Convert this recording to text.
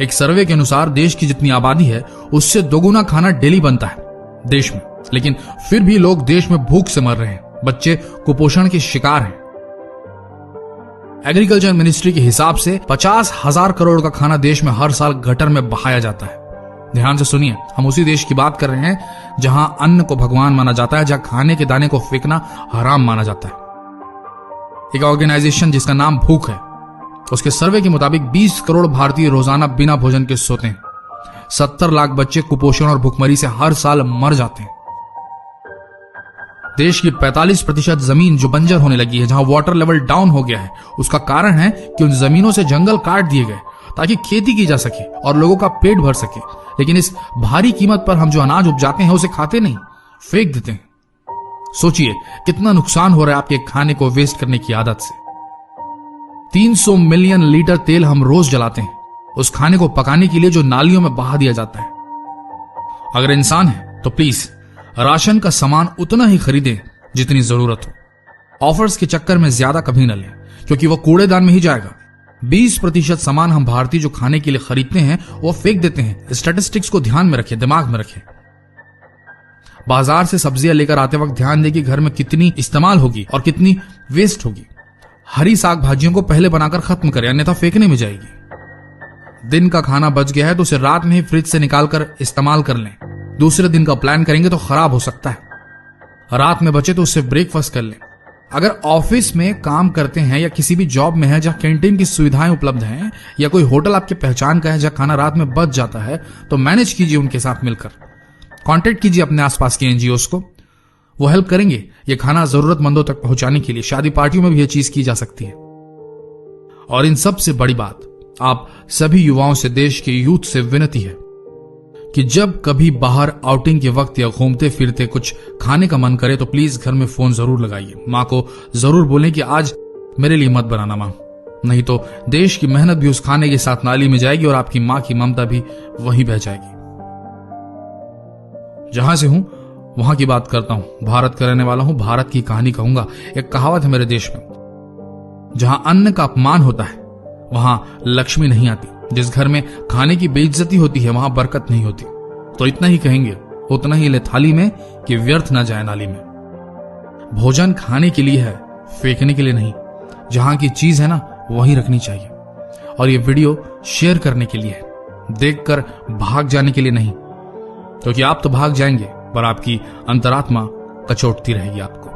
एक सर्वे के अनुसार देश की जितनी आबादी है उससे दोगुना खाना डेली बनता है देश में, लेकिन फिर भी लोग देश में भूख से मर रहे हैं, बच्चे कुपोषण के शिकार हैं। एग्रीकल्चर मिनिस्ट्री के हिसाब से 50,000 करोड़ का खाना देश में हर साल गटर में बहाया जाता है। ध्यान से सुनिए, हम उसी देश की बात कर रहे हैं जहां अन्न को भगवान माना जाता है, जहां खाने के दाने को फेंकना हराम माना जाता है। एक ऑर्गेनाइजेशन जिसका नाम भूख है, उसके सर्वे के मुताबिक 20 करोड़ भारतीय रोजाना बिना भोजन के सोते हैं। 70 लाख बच्चे कुपोषण और भुखमरी से हर साल मर जाते हैं। देश की 45% जमीन जो बंजर होने लगी है, जहां वाटर लेवल डाउन हो गया है, उसका कारण है कि उन जमीनों से जंगल काट दिए गए ताकि खेती की जा सके और लोगों का पेट भर सके। लेकिन इस भारी कीमत पर हम जो अनाज उपजाते हैं उसे खाते नहीं, फेंक देते हैं। सोचिए कितना नुकसान हो रहा है आपके खाने को वेस्ट करने की आदत से। 300 मिलियन लीटर तेल हम रोज जलाते हैं उस खाने को पकाने के लिए जो नालियों में बहा दिया जाता है। अगर इंसान है तो प्लीज राशन का सामान उतना ही खरीदें जितनी जरूरत हो। ऑफर्स के चक्कर में ज्यादा कभी न लें, क्योंकि वो कूड़ेदान में ही जाएगा। 20% सामान हम भारतीय जो खाने के लिए खरीदते हैं वो फेंक देते हैं। स्टैटिस्टिक्स को ध्यान में रखें, दिमाग में रखें। बाजार से सब्जियां लेकर आते वक्त ध्यान दें कि घर में कितनी इस्तेमाल होगी और कितनी वेस्ट होगी। हरी साग भाजियों को पहले बनाकर खत्म करें, अन्यथा फेंकने में जाएगी। दिन का खाना बच गया है तो उसे रात में ही फ्रिज से निकालकर इस्तेमाल कर लें। दूसरे दिन का प्लान करेंगे तो खराब हो सकता है। रात में बचे तो उससे ब्रेकफास्ट कर लें। अगर ऑफिस में काम करते हैं या किसी भी जॉब में है जहां कैंटीन की सुविधाएं उपलब्ध हैं, या कोई होटल आपके पहचान का है जहां खाना रात में बच जाता है, तो मैनेज कीजिए उनके साथ मिलकर। कांटेक्ट कीजिए अपने आसपास के एनजीओस को, वो हेल्प करेंगे ये खाना जरूरतमंदों तक पहुंचाने के लिए। शादी पार्टियों में भी ये चीज की जा सकती है। और इन सबसे बड़ी बात, आप सभी युवाओं से, देश के यूथ से विनती है कि जब कभी बाहर आउटिंग के वक्त या घूमते फिरते कुछ खाने का मन करे तो प्लीज घर में फोन जरूर लगाइए। मां को जरूर बोलें कि आज मेरे लिए मत बनाना मां, नहीं तो देश की मेहनत भी उस खाने के साथ नाली में जाएगी और आपकी मां की ममता भी वहीं बह जाएगी। जहां से हूं वहां की बात करता हूं, भारत का रहने वाला हूं, भारत की कहानी कहूंगा। एक कहावत है मेरे देश में, जहां अन्न का अपमान होता है वहां लक्ष्मी नहीं आती। जिस घर में खाने की बेइज्जती होती है वहां बरकत नहीं होती। तो इतना ही कहेंगे, उतना ही ले थाली में कि व्यर्थ ना जाए नाली में। भोजन खाने के लिए है, फेंकने के लिए नहीं। जहां की चीज है ना वहीं रखनी चाहिए। और ये वीडियो शेयर करने के लिए है, देखकर भाग जाने के लिए नहीं, क्योंकि आप तो भाग जाएंगे पर आपकी अंतरात्मा कचोटती रहेगी आपको।